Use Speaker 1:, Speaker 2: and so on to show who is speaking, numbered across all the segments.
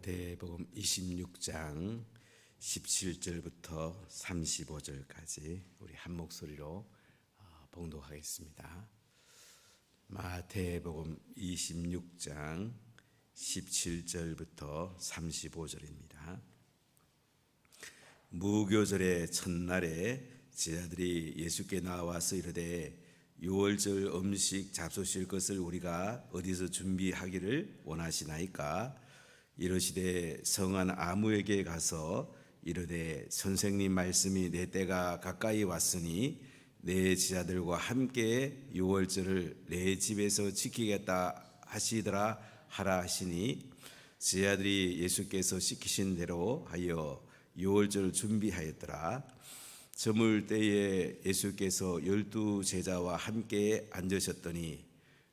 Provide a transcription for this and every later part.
Speaker 1: 마태복음 26장 17절부터 35절까지 우리 한 목소리로 봉독하겠습니다. 마태복음 26장 17절부터 35절입니다. 무교절의 첫날에 제자들이 예수께 나와서 이르되 유월절 음식 잡수실 것을 우리가 어디서 준비하기를 원하시나이까? 이르시되 성한 아무에게 가서 이르되 선생님 말씀이 내 때가 가까이 왔으니 내 제자들과 함께 유월절을 내 집에서 지키겠다 하시더라 하라 하시니 제자들이 예수께서 시키신 대로 하여 유월절 준비하였더라. 저물 때에 예수께서 12 제자와 함께 앉으셨더니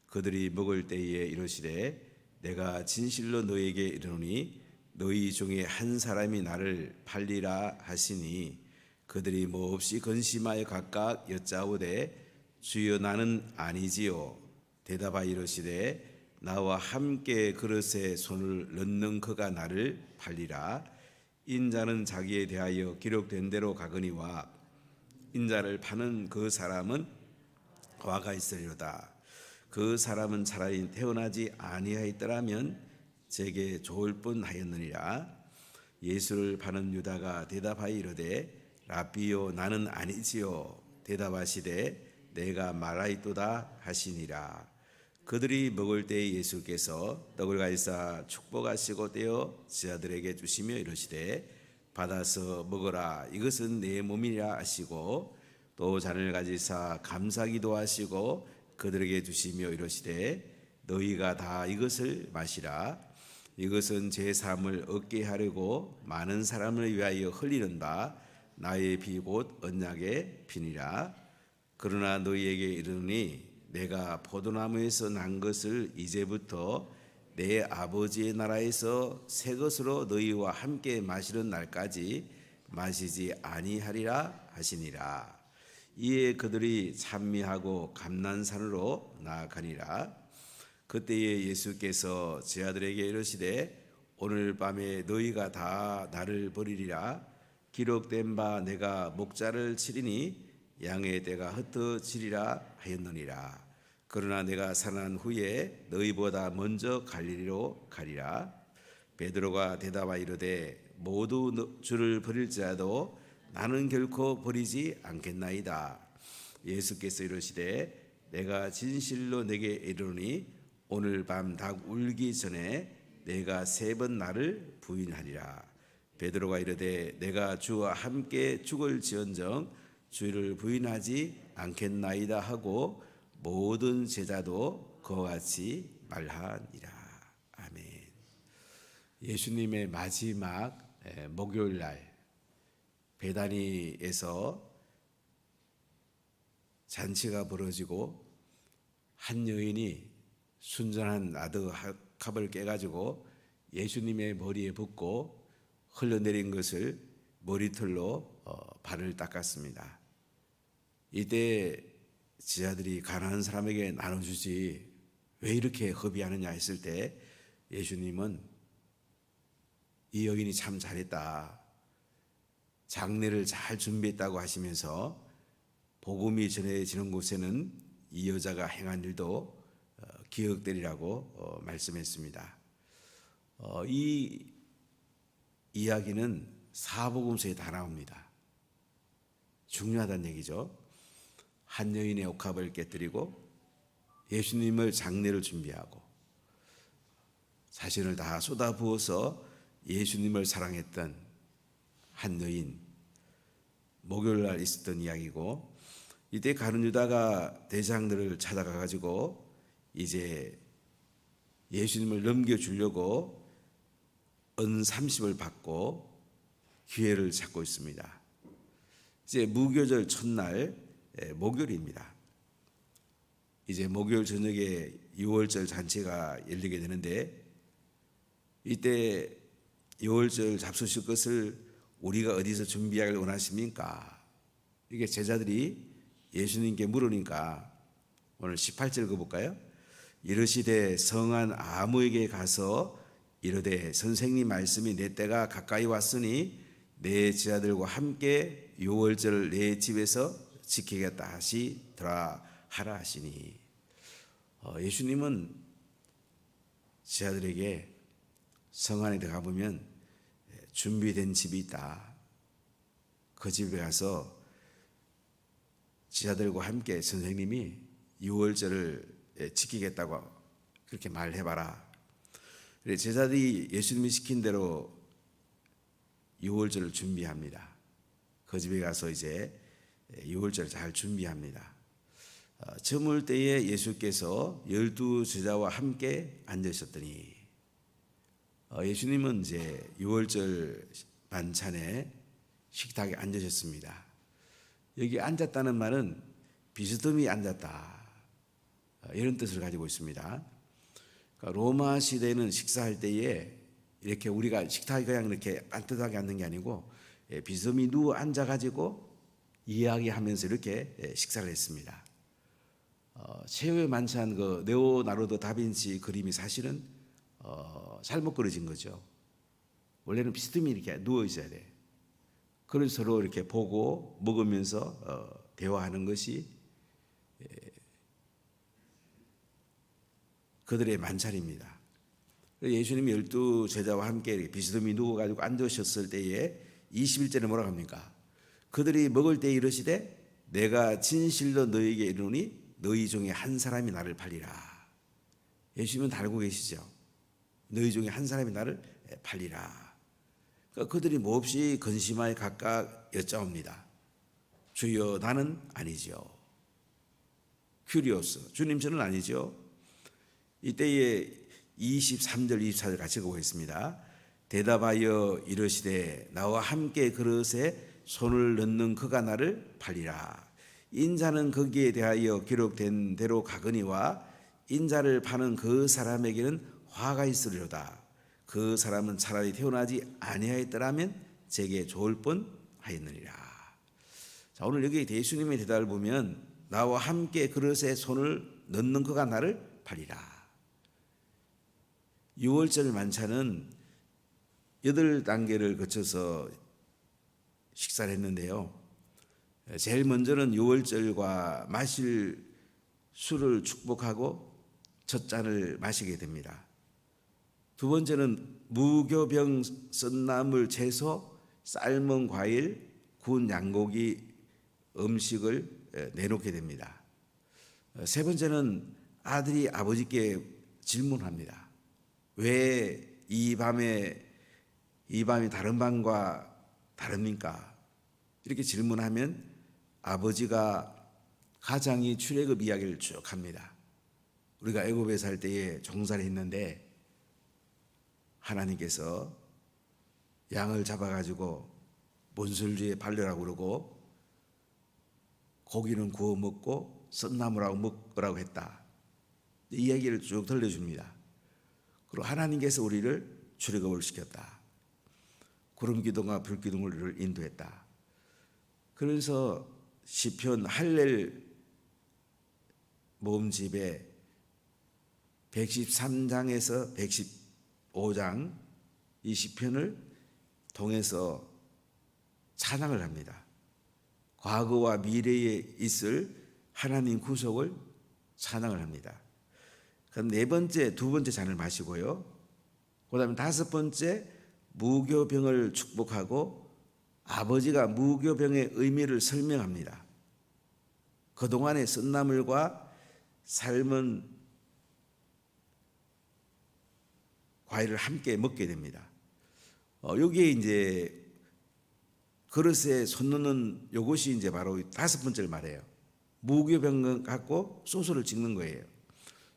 Speaker 1: 그들이 먹을 때에 이르시되 내가 진실로 너에게 이르노니 너희 중에 한 사람이 나를 팔리라 하시니 그들이 몹시 근심하여 각각 여짜오되 주여 나는 아니지요. 대답하여 이르시되 나와 함께 그릇에 손을 넣는 그가 나를 팔리라. 인자는 자기에 대하여 기록된 대로 가거니와 인자를 파는 그 사람은 화가 있으리로다. 그 사람은 차라리 태어나지 아니하였더라면 제게 좋을 뻔하였느니라. 예수를 파는 유다가 대답하여 이르되 라비요 나는 아니지요. 대답하시되 내가 말하였도다 하시니라. 그들이 먹을 때에 예수께서 떡을 가지사 축복하시고 떼어 제자들에게 주시며 이르시되 받아서 먹어라 이것은 내 몸이라 하시고 또 잔을 가지사 감사기도 하시고 그들에게 주시며 이르시되 너희가 다 이것을 마시라. 이것은 제 삶을 얻게 하려고 많은 사람을 위하여 흘리는 바 나의 피 곧 언약의 피니라. 그러나 너희에게 이르노니 내가 포도나무에서 난 것을 이제부터 내 아버지의 나라에서 새 것으로 너희와 함께 마시는 날까지 마시지 아니하리라 하시니라. 이에 그들이 찬미하고 감난산으로 나아가니라. 그때에 예수께서 제자들에게 이르시되 오늘 밤에 너희가 다 나를 버리리라. 기록된 바 내가 목자를 치리니 양의 떼가 흩어지리라 하였느니라. 그러나 내가 살아난 후에 너희보다 먼저 갈릴리로 가리라. 베드로가 대답하여 이르되 모두 주를 버릴지라도 나는 결코 버리지 않겠나이다. 예수께서 이르시되 내가 진실로 내게 이르노니 오늘 밤 닭 울기 전에 내가 3번 나를 부인하리라. 베드로가 이르되 내가 주와 함께 죽을지언정 주를 부인하지 않겠나이다 하고 모든 제자도 그와 같이 말하니라. 아멘. 예수님의 마지막 목요일 날 베다니에서 잔치가 벌어지고 한 여인이 순전한 나드 컵을 깨가지고 예수님의 머리에 붓고 흘러내린 것을 머리털로 발을 닦았습니다. 이때 제자들이 가난한 사람에게 나눠주지 왜 이렇게 허비하느냐 했을 때 예수님은 이 여인이 참 잘했다. 장례를 잘 준비했다고 하시면서 복음이 전해지는 곳에는 이 여자가 행한 일도 기억되리라고 말씀했습니다. 이 이야기는 사복음서에 다 나옵니다. 중요하다는 얘기죠. 한 여인의 옥합을 깨뜨리고 예수님을 장례를 준비하고 자신을 다 쏟아부어서 예수님을 사랑했던 한 여인, 목요일날 있었던 이야기고 이때 가룟 유다가 대장들을 찾아가 가지고 이제 예수님을 넘겨주려고 은 30을 받고 기회를 찾고 있습니다. 이제 무교절 첫날 목요일입니다. 이제 목요일 저녁에 유월절 잔치가 열리게 되는데 이때 유월절 잡수실 것을 우리가 어디서 준비하길 원하십니까? 이게 제자들이 예수님께 물으니까 오늘 18절 읽어볼까요? 이르시되 성한 아무에게 가서 이르되 선생님 말씀이 내 때가 가까이 왔으니 내 제자들과 함께 유월절을 내 집에서 지키겠다 하시더라 하라 하시니. 예수님은 제자들에게 성 안에 들어가 보면 준비된 집이 있다. 그 집에 가서 제자들과 함께 선생님이 유월절을 지키겠다고 그렇게 말해봐라. 제자들이 예수님이 시킨 대로 유월절을 준비합니다. 그 집에 가서 이제 유월절을 잘 준비합니다. 저물 때에 예수께서 12 제자와 함께 앉으셨더니 예수님은 이제 유월절 만찬에 식탁에 앉으셨습니다. 여기 앉았다는 말은 비스듬히 앉았다, 이런 뜻을 가지고 있습니다. 그러니까 로마 시대는 식사할 때에 이렇게 우리가 식탁에 그냥 이렇게 반듯하게 앉는 게 아니고 비스듬히 누워 앉아가지고 이야기하면서 이렇게 식사를 했습니다. 최후의 만찬 그 레오나르도 다빈치 그림이 사실은 잘못 그려진 거죠. 원래는 비스듬히 이렇게 누워 있어야 돼. 그래서 서로 이렇게 보고 먹으면서 대화하는 것이 그들의 만찬입니다. 예수님이 12 제자와 함께 이렇게 비스듬히 누워가지고 앉으셨을 때에 21절에 뭐라고 합니까? 그들이 먹을 때 이르시되 내가 진실로 너희에게 이르노니 너희 중에 한 사람이 나를 팔리라. 예수님은 다 알고 계시죠. 너희 중에 한 사람이 나를 팔리라. 그러니까 그들이 몹시 근심하여 각각 여짜옵니다. 주여 나는 아니지요. 큐리오스 주님 저는 아니죠. 이때에 23절 24절 같이 보겠습니다. 대답하여 이르시되 나와 함께 그릇에 손을 넣는 그가 나를 팔리라. 인자는 거기에 대하여 기록된 대로 가거니와 인자를 파는 그 사람에게는 화가 있으리로다. 그 사람은 차라리 태어나지 아니하였더라면 제게 좋을 뻔하였느니라. 자, 오늘 여기 예수님의 대답을 보면 나와 함께 그릇에 손을 넣는 그가 나를 팔리라. 6월절 만찬은 8단계를 거쳐서 식사를 했는데요. 제일 먼저는 6월절과 마실 술을 축복하고 첫 잔을 마시게 됩니다. 두 번째는 무교병, 썬나물, 채소, 삶은 과일, 구운 양고기 음식을 내놓게 됩니다. 세 번째는 아들이 아버지께 질문합니다. 왜 이 밤이 다른 밤과 다릅니까? 이렇게 질문하면 아버지가 가장이 출애굽 이야기를 쭉 합니다. 우리가 애굽에 살 때에 종살이 했는데 하나님께서 양을 잡아가지고 문설주에 발려라고 그러고 고기는 구워 먹고 썬나물하고 먹으라고 했다. 이 이야기를 쭉 들려줍니다. 그리고 하나님께서 우리를 출애굽을 시켰다. 구름 기둥과 불 기둥을 인도했다. 그래서 시편 할렐 모음집에 113장에서 115장 이 시편을 통해서 찬양을 합니다. 과거와 미래에 있을 하나님 구속을 찬양을 합니다. 그럼 두 번째 잔을 마시고요. 그 다음에 5번째 무교병을 축복하고 아버지가 무교병의 의미를 설명합니다. 그동안의 썬나물과 삶은 과일을 함께 먹게 됩니다. 여기에 이제 그릇에 손 넣는 이것이 이제 바로 5번째를 말해요. 무교병 갖고 소스를 찍는 거예요.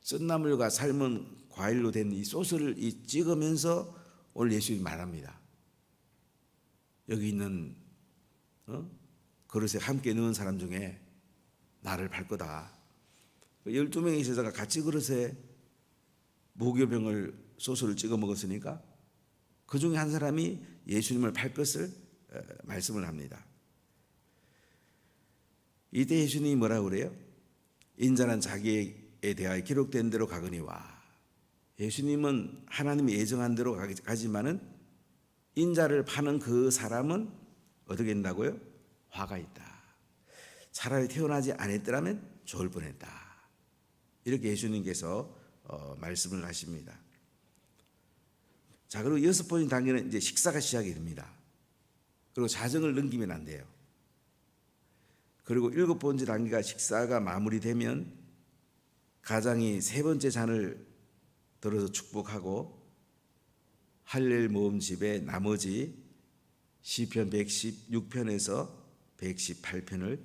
Speaker 1: 썬나물과 삶은 과일로 된 이 소스를 찍으면서 오늘 예수님이 말합니다. 여기 있는 그릇에 함께 넣은 사람 중에 나를 팔 거다. 12명의 제자가 같이 그릇에 무교병을 소스를 찍어 먹었으니까 그 중에 한 사람이 예수님을 팔 것을 말씀을 합니다. 이때 예수님이 뭐라고 그래요? 인자는 자기에 대하여 기록된 대로 가거니와. 예수님은 하나님이 예정한 대로 가지만은 인자를 파는 그 사람은 어떻게 된다고요? 화가 있다. 차라리 태어나지 않았더라면 좋을 뻔했다. 이렇게 예수님께서 말씀을 하십니다. 자, 그리고 6번째 단계는 이제 식사가 시작이 됩니다. 그리고 자정을 넘기면 안 돼요. 그리고 7번째 단계가 식사가 마무리되면 가장이 3번째 잔을 들어서 축복하고 할렐 모음집의 나머지 시편 116편에서 118편을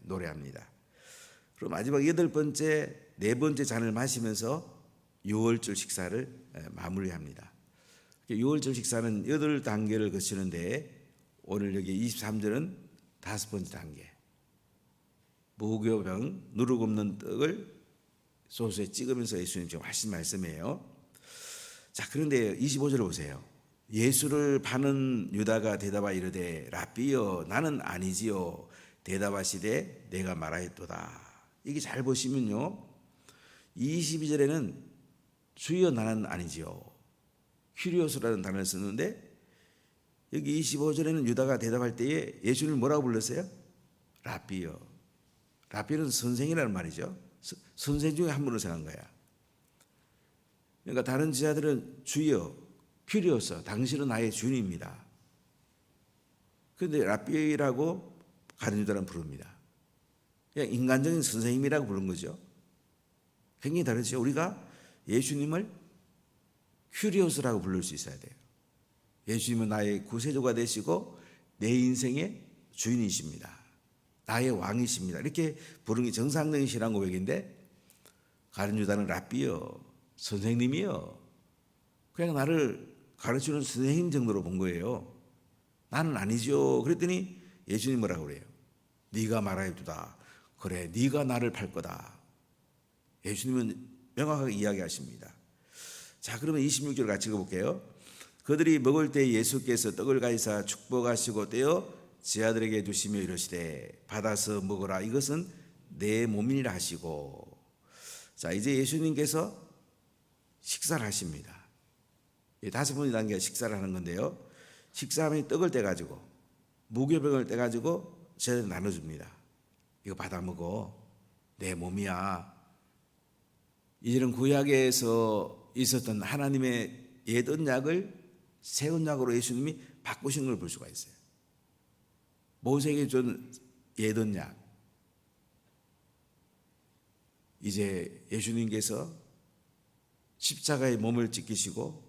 Speaker 1: 노래합니다. 그리고 마지막 8번째, 4번째 잔을 마시면서 6월절 식사를 마무리합니다. 6월절 식사는 8단계를 거치는데 오늘 여기 23절은 5번째 단계. 무교병 누룩 없는 떡을 소스에 찍으면서 예수님 지금 하신 말씀이에요. 자, 그런데 25절을 보세요. 예수를 파는 유다가 대답하 이르되 랍비여 나는 아니지요. 대답하시되 내가 말하였도다. 이게 잘 보시면요. 22절에는 주여 나는 아니지요. 큐리오스라는 단어를 썼는데 여기 25절에는 유다가 대답할 때에 예수님을 뭐라고 불렀어요? 랍비여. 랍비는 선생이라는 말이죠. 선생 중에 한 분으로 생각한 거야. 그러니까 다른 지자들은 주여, 큐리오스, 당신은 나의 주님입니다. 그런데 랍비라고 가룟 유다는 부릅니다. 그냥 인간적인 선생님이라고 부른 거죠. 굉장히 다르죠. 우리가 예수님을 큐리오스라고 부를 수 있어야 돼요. 예수님은 나의 구세주가 되시고 내 인생의 주인이십니다. 나의 왕이십니다. 이렇게 부르는 게 정상적인 신앙 고백인데 가룟 유다는 랍비여, 선생님이여, 그냥 나를 가르치는 선생님 정도로 본 거예요. 나는 아니죠. 그랬더니 예수님 뭐라고 그래요? 네가 말하여두다. 그래, 네가 나를 팔 거다. 예수님은 명확하게 이야기하십니다. 자, 그러면 26절 같이 읽어볼게요. 그들이 먹을 때 예수께서 떡을 가지사 축복하시고 떼어 제 아들에게 주시며 이르시되 받아서 먹으라. 이것은 내 몸이라 하시고. 자, 이제 예수님께서 식사를 하십니다. 5번째 단계가 식사를 하는 건데요. 식사하면 떡을 떼가지고 무교병을 떼가지고 저희한테 나눠줍니다. 이거 받아 먹어. 내 몸이야. 이제는 구약에서 있었던 하나님의 옛 언약을 새 언약으로 예수님이 바꾸신 걸 볼 수가 있어요. 모세에게 준 옛 언약, 이제 예수님께서 십자가에 몸을 찢기시고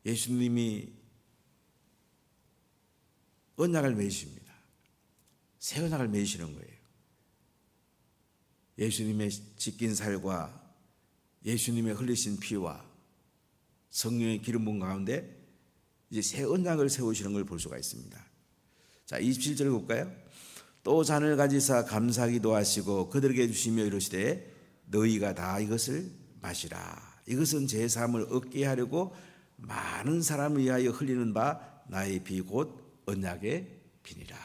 Speaker 1: 예수님이 언약을 맺으십니다. 새 언약을 맺으시는 거예요. 예수님의 찢긴 살과 예수님의 흘리신 피와 성령의 기름 부음 가운데 이제 새 언약을 세우시는 걸 볼 수가 있습니다. 자, 27절 볼까요? 또 잔을 가지사 감사기도 하시고 그들에게 주시며 이르시되 너희가 다 이것을 마시라. 이것은 제 삶을 얻게 하려고 많은 사람을 위하여 흘리는 바 나의 피 곧 언약의 피니라.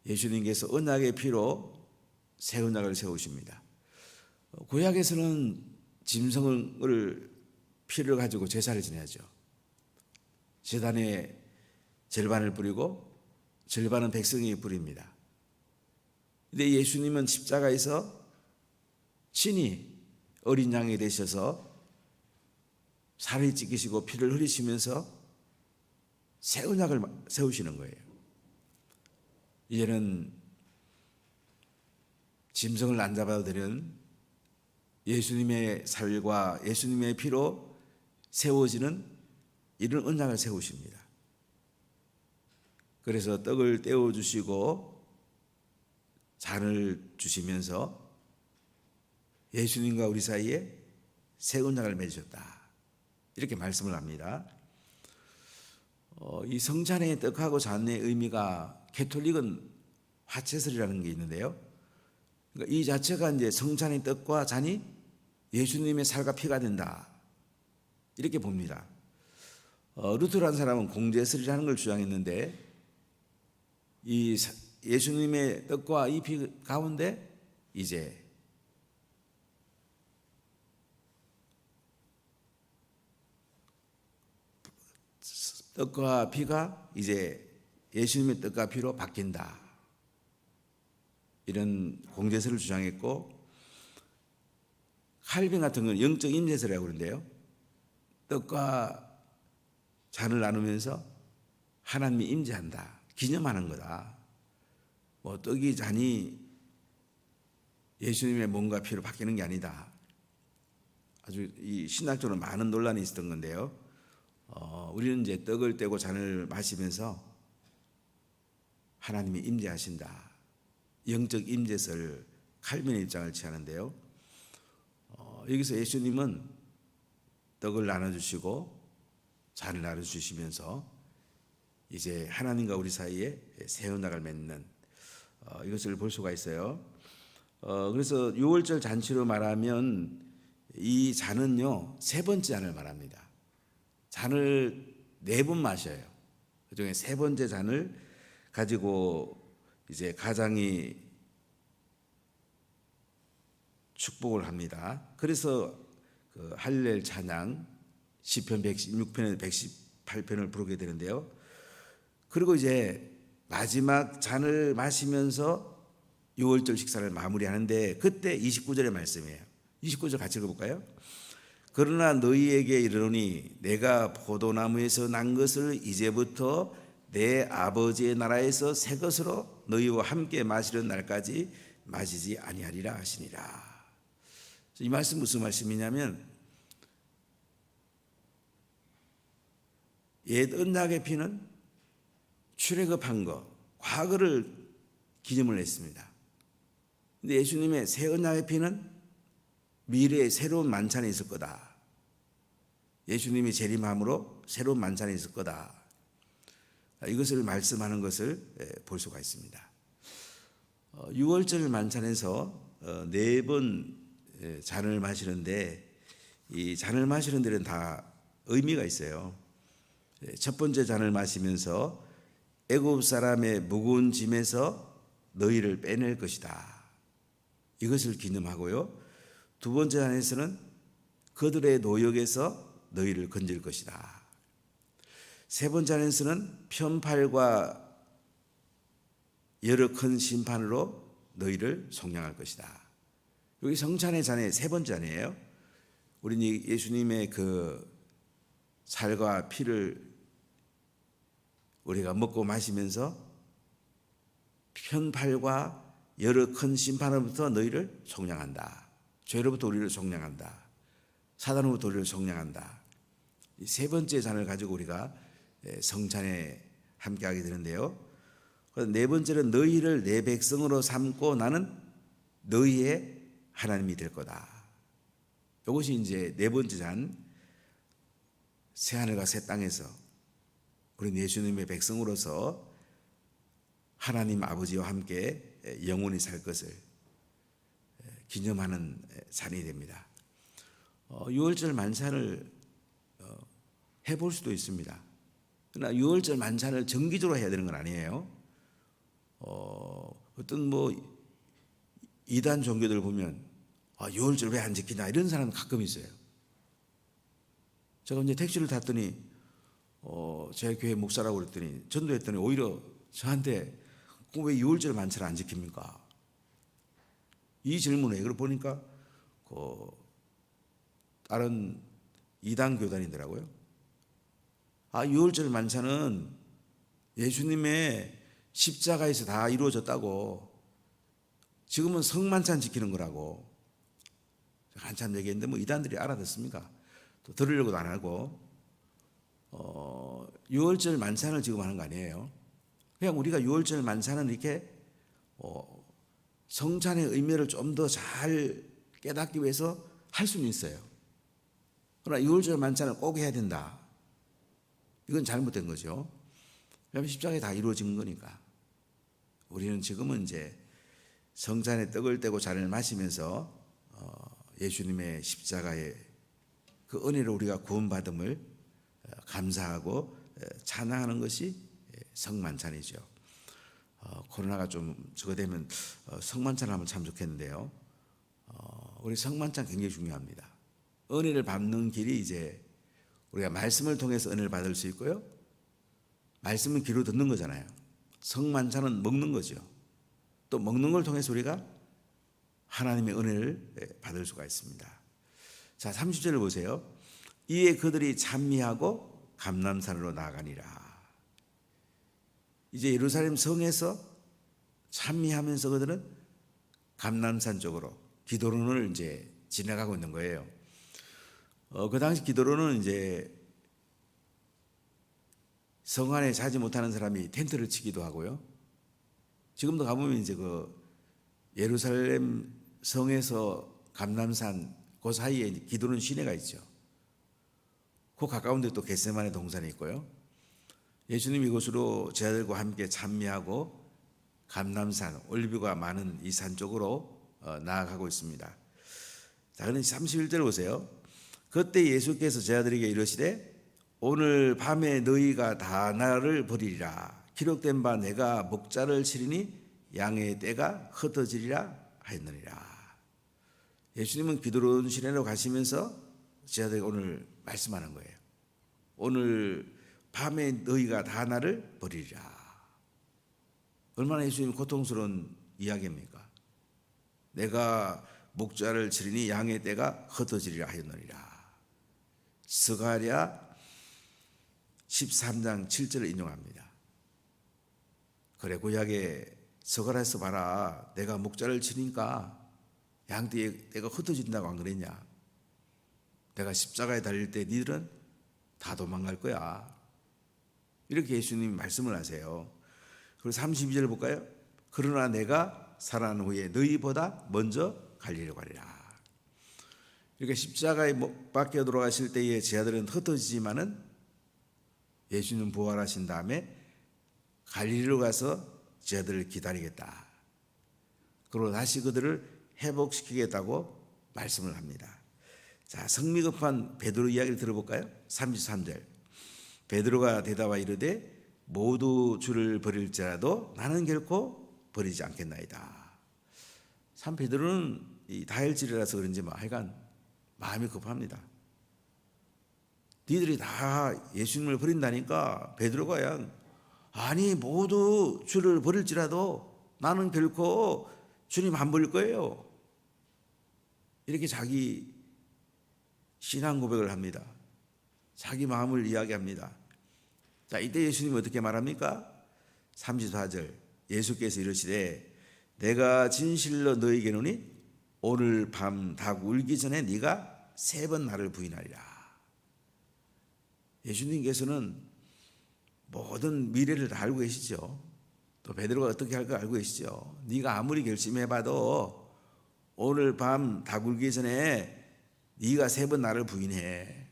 Speaker 1: 예수님께서 언약의 피로 새 언약을 세우십니다. 구약에서는 짐승을 피를 가지고 제사를 지내죠. 제단에 절반을 뿌리고 절반은 백성이 뿌립니다. 그런데 예수님은 십자가에서 친히 어린 양이 되셔서 살을 찢기시고 피를 흘리시면서 새 언약을 세우시는 거예요. 이제는 짐승을 안 잡아도 되는 예수님의 살과 예수님의 피로 세워지는 이런 언약을 세우십니다. 그래서 떡을 떼어주시고 잔을 주시면서 예수님과 우리 사이에 새 언약을 맺으셨다. 이렇게 말씀을 합니다. 이 성찬의 떡하고 잔의 의미가 개톨릭은 화채설이라는 게 있는데요. 그러니까 이 자체가 이제 성찬의 떡과 잔이 예수님의 살과 피가 된다. 이렇게 봅니다. 루터라는 사람은 공제설이라는 걸 주장했는데 이 예수님의 떡과 이 피 가운데 이제 떡과 피가 이제 예수님의 떡과 피로 바뀐다. 이런 공제설을 주장했고, 칼빈 같은 건 영적 임재설이라고 그러는데요. 떡과 잔을 나누면서 하나님이 임재한다, 기념하는 거다. 뭐 떡이 잔이 예수님의 몸과 피로 바뀌는 게 아니다. 아주 이 신학적으로 많은 논란이 있었던 건데요. 우리는 이제 떡을 떼고 잔을 마시면서 하나님이 임재하신다, 영적 임재설, 칼빈의 입장을 취하는데요. 여기서 예수님은 떡을 나눠주시고 잔을 나눠주시면서 이제 하나님과 우리 사이에 새 언약을 맺는 이것을 볼 수가 있어요. 그래서 유월절 잔치로 말하면 이 잔은요, 세 번째 잔을 말합니다. 잔을 4번 마셔요. 그중에 세 번째 잔을 가지고 이제 가장이 축복을 합니다. 그래서 그 할렐 찬양 시편 116편에서 118편을 부르게 되는데요. 그리고 이제 마지막 잔을 마시면서 유월절 식사를 마무리하는데, 그때 29절의 말씀이에요. 29절 같이 읽어볼까요? 그러나 너희에게 이르노니 내가 포도나무에서 난 것을 이제부터 내 아버지의 나라에서 새 것으로 너희와 함께 마시는 날까지 마시지 아니하리라 하시니라. 이 말씀 무슨 말씀이냐면, 옛 언약의 피는 출애굽한 거, 과거를 기념을 했습니다. 근데 예수님의 새 언약의 피는 미래의 새로운 만찬이 있을 거다. 예수님이 재림함으로 새로운 만찬이 있을 거다. 이것을 말씀하는 것을 볼 수가 있습니다. 6월절 만찬에서 4번 잔을 마시는데, 이 잔을 마시는 데는 다 의미가 있어요. 첫 번째 잔을 마시면서 애굽 사람의 무거운 짐에서 너희를 빼낼 것이다, 이것을 기념하고요. 두 번째 잔에서는 그들의 노역에서 너희를 건질 것이다. 세 번째 잔에서는 편팔과 여러 큰 심판으로 너희를 속량할 것이다. 여기 성찬의 잔의 세 번째 잔이에요. 우리는 예수님의 그 살과 피를 우리가 먹고 마시면서 편팔과 여러 큰 심판으로부터 너희를 속량한다. 죄로부터 우리를 속량한다. 사단으로부터 우리를 속량한다. 이 세 번째 잔을 가지고 우리가 성찬에 함께하게 되는데요. 네 번째는 너희를 내 백성으로 삼고 나는 너희의 하나님이 될 거다. 이것이 이제 네 번째 잔, 새하늘과 새 땅에서 우리 예수님의 백성으로서 하나님 아버지와 함께 영원히 살 것을 기념하는 잔이 됩니다. 6월절 만찬을 해볼 수도 있습니다. 그러나 6월절 만찬을 정기적으로 해야 되는 건 아니에요. 어떤 뭐 이단 종교들 보면 6월절 왜 안 지키냐 이런 사람 가끔 있어요. 제가 이제 택시를 탔더니 제 교회 목사라고 그랬더니 전도했더니 오히려 저한테 왜 6월절 만찬을 안 지킵니까? 이 질문에 그걸 보니까 다른 이단 교단이더라고요. 6월절 만찬은 예수님의 십자가에서 다 이루어졌다고, 지금은 성만찬 지키는 거라고 한참 얘기했는데 뭐 이단들이 알아듣습니까? 또 들으려고도 안 하고 6월절 만찬을 지금 하는 거 아니에요. 그냥 우리가 6월절 만찬은 이렇게 성찬의 의미를 좀 더 잘 깨닫기 위해서 할 수는 있어요. 그러나 6월절 만찬을 꼭 해야 된다, 이건 잘못된 거죠. 왜냐하면 십자가에 다 이루어진 거니까. 우리는 지금은 이제 성찬에 떡을 떼고 잔을 마시면서 예수님의 십자가의 그 은혜로 우리가 구원받음을 감사하고 찬양하는 것이 성만찬이죠. 코로나가 좀 저거되면 성만찬을 하면 참 좋겠는데요. 우리 성만찬 굉장히 중요합니다. 은혜를 받는 길이 이제 우리가 말씀을 통해서 은혜를 받을 수 있고요, 말씀은 귀로 듣는 거잖아요. 성만찬은 먹는 거죠. 또 먹는 걸 통해서 우리가 하나님의 은혜를 받을 수가 있습니다. 자, 30절을 보세요. 이에 그들이 찬미하고 감람산으로 나아가니라. 이제 예루살렘 성에서 찬미하면서 그들은 감람산 쪽으로 기도론을 이제 지나가고 있는 거예요. 그 당시 기도론은 이제 성 안에 자지 못하는 사람이 텐트를 치기도 하고요. 지금도 가보면 이제 그 예루살렘 성에서 감람산 그 사이에 기도론 시내가 있죠. 그 가까운 데 또 겟세마네 동산이 있고요. 예수님 이곳으로 제자들과 함께 찬미하고 감람산, 올리브가 많은 이 산 쪽으로 나아가고 있습니다. 자, 그럼 31절 보세요. 그때 예수께서 제자들에게 이르시되 오늘 밤에 너희가 다 나를 버리리라. 기록된 바 내가 목자를 치리니 양의 떼가 흩어지리라 하였느니라. 예수님은 기도론 시내로 가시면서 제자들에게 오늘 말씀하는 거예요. 오늘 밤에 너희가 다 나를 버리리라. 얼마나 예수님 고통스러운 이야기입니까? 내가 목자를 치리니 양의 떼가 흩어지리라 하였느니라. 스가랴 13장 7절을 인용합니다. 그래, 구약에 스가랴에서 봐라, 내가 목자를 치니까 양 떼가 흩어진다고 안 그랬냐? 내가 십자가에 달릴 때 니들은 다 도망갈 거야. 이렇게 예수님이 말씀을 하세요. 그리고 32절 볼까요? 그러나 내가 살아난 후에 너희보다 먼저 갈리려 가리라. 이렇게 십자가에 못 박혀 돌아가실 때에 제자들은 흩어지지만은 예수님 부활하신 다음에 갈릴리로 가서 제자들을 기다리겠다. 그리고 다시 그들을 회복시키겠다고 말씀을 합니다. 자, 성미 급한 베드로 이야기를 들어볼까요? 33절. 베드로가 대답하여 이르되 모두 주를 버릴지라도 나는 결코 버리지 않겠나이다. 참 베드로는 이 다혈질이라서 그런지 하여간 마음이 급합니다. 니들이 다 예수님을 버린다니까 베드로가 그냥 아니 모두 주를 버릴지라도 나는 결코 주님 안 버릴 거예요. 이렇게 자기 신앙 고백을 합니다. 자기 마음을 이야기합니다. 자, 이때 예수님이 어떻게 말합니까? 34절 예수께서 이르시되 내가 진실로 너희에게 이르노니 오늘 밤 닭 울기 전에 네가 3번 나를 부인하리라. 예수님께서는 모든 미래를 다 알고 계시죠. 또 베드로가 어떻게 할 거 알고 계시죠. 네가 아무리 결심해봐도 오늘 밤 닭 울기 전에 네가 3번 나를 부인해.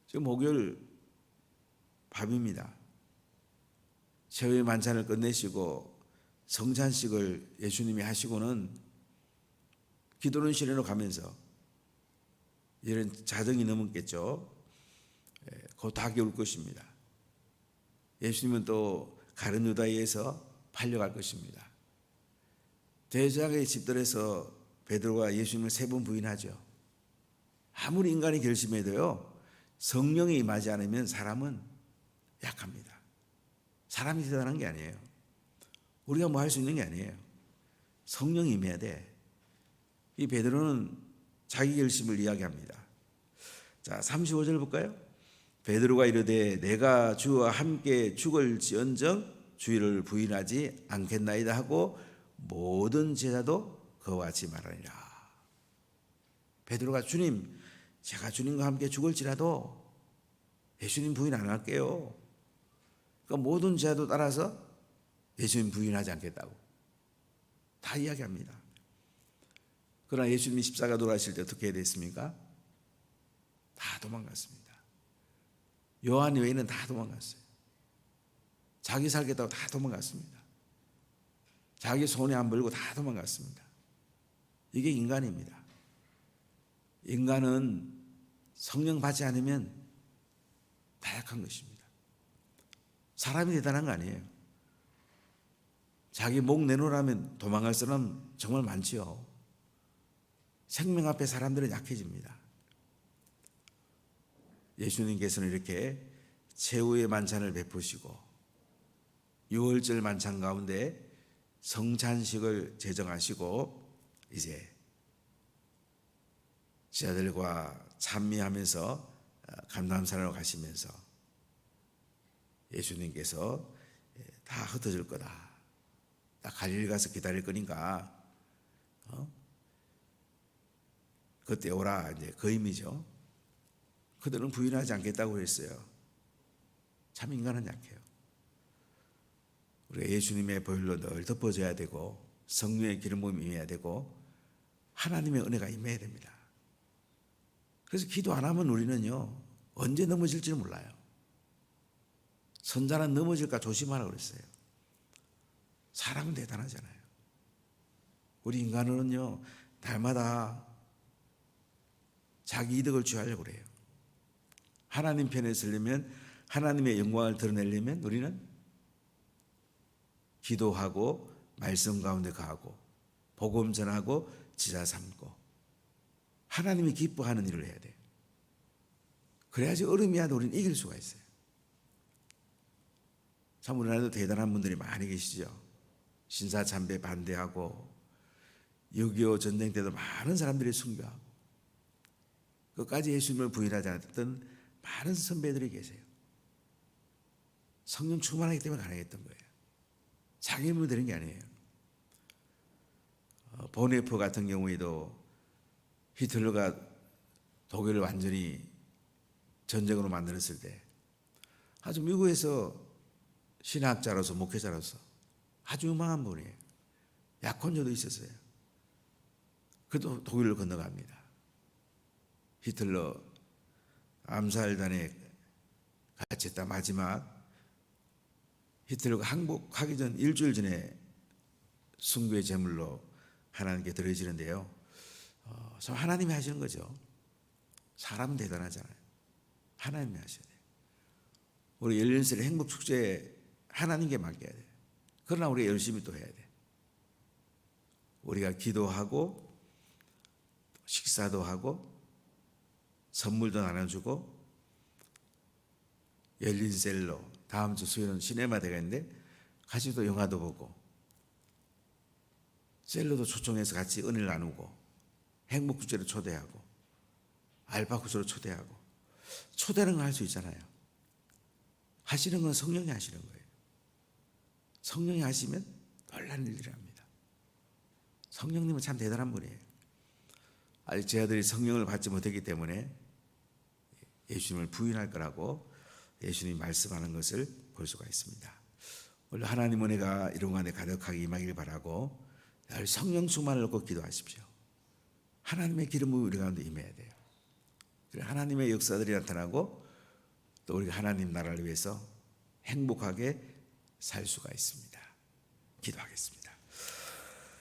Speaker 1: 지금 목요일 밤입니다. 최후의 만찬을 끝내시고 성찬식을 예수님이 하시고는 기도론 시내로 가면서 이런 자정이 넘었겠죠. 곧 닭이 올 것입니다. 예수님은 또 가룟 유다에서 팔려갈 것입니다. 대제사장의 집들에서 베드로가 예수님을 3번 부인하죠. 아무리 인간이 결심해도요, 성령이 임하지 않으면 사람은 약합니다. 사람이 대단한 게 아니에요. 우리가 뭐 할 수 있는 게 아니에요. 성령이 임해야 돼. 이 베드로는 자기 결심을 이야기합니다. 자, 35절 볼까요? 베드로가 이르되 내가 주와 함께 죽을지언정 주를 부인하지 않겠나이다 하고 모든 제자도 그와 같이 말하니라. 베드로가 주님, 제가 주님과 함께 죽을지라도 예수님 부인 안 할게요. 그러니까 모든 제자도 따라서 예수님 부인하지 않겠다고 다 이야기합니다. 그러나 예수님이 십자가 돌아가실 때 어떻게 됐습니까? 다 도망갔습니다. 요한 외에는 다 도망갔어요. 자기 살겠다고 다 도망갔습니다. 자기 손에 안 벌고 다 도망갔습니다. 이게 인간입니다. 인간은 성령 받지 않으면 다약한 것입니다. 사람이 대단한 거 아니에요. 자기 목 내놓으라면 도망갈 사람 정말 많지요. 생명 앞에 사람들은 약해집니다. 예수님께서는 이렇게 최후의 만찬을 베푸시고 유월절 만찬 가운데 성찬식을 제정하시고 이제 제자들과 찬미하면서 감람산으로 가시면서 예수님께서 다 흩어질 거다. 딱 갈릴리 가서 기다릴 거니까 그때 오라, 이제 그 의미죠. 그들은 부인하지 않겠다고 했어요. 참 인간은 약해요. 우리가 예수님의 보혈로 늘 덮어져야 되고 성령의 기름 부음이 임해야 되고 하나님의 은혜가 임해야 됩니다. 그래서 기도 안 하면 우리는요 언제 넘어질지 몰라요. 선자는 넘어질까 조심하라고 그랬어요. 사람은 대단하잖아요. 우리 인간은요 날마다 자기 이득을 취하려고 그래요. 하나님 편에 서려면, 하나님의 영광을 드러내려면 우리는 기도하고 말씀 가운데 가고 복음 전하고 지자 삼고 하나님이 기뻐하는 일을 해야 돼요. 그래야지 얼음이야도 우리는 이길 수가 있어요. 참 우리나라도 대단한 분들이 많이 계시죠. 신사참배 반대하고 6.25 전쟁 때도 많은 사람들이 순교하고 끝까지 예수님을 부인하지 않았던 많은 선배들이 계세요. 성령 충만하기 때문에 가능했던 거예요. 자기 힘으로 되는 게 아니에요. 보네퍼 같은 경우에도 히틀러가 독일을 완전히 전쟁으로 만들었을 때 아주 미국에서 신학자로서 목회자로서 아주 유망한 분이에요. 약혼녀도 있었어요. 그래도 독일을 건너갑니다. 히틀러 암살단에 같이 했다. 마지막 히틀러가 항복하기 전 일주일 전에 순교의 제물로 하나님께 드려지는데요. 참 하나님이 하시는 거죠. 사람은 대단하잖아요. 하나님이 하셔야 돼요. 우리 열린셀 행복축제 하나님께 맡겨야 돼요. 그러나 우리가 열심히 또 해야 돼요. 우리가 기도하고 식사도 하고 선물도 나눠주고 열린셀로 다음 주 수요일은 시네마대가 있는데 같이 또 영화도 보고 셀로도 초청해서 같이 은혜를 나누고 행복축제로 초대하고 알파쿠스로 초대하고 초대하는 걸 할 수 있잖아요. 하시는 건 성령이 하시는 거예요. 성령이 하시면 놀라는 일을 합니다. 성령님은 참 대단한 분이에요. 아직 제 아들이 성령을 받지 못했기 때문에 예수님을 부인할 거라고 예수님이 말씀하는 것을 볼 수가 있습니다. 오늘 하나님 은혜가 이런 안에 가득하게 임하길 바라고 늘 성령 충만을 얻고 기도하십시오. 하나님의 기름이 우리 가운데 임해야 돼요. 하나님의 역사들이 나타나고 또 우리가 하나님 나라를 위해서 행복하게 살 수가 있습니다. 기도하겠습니다.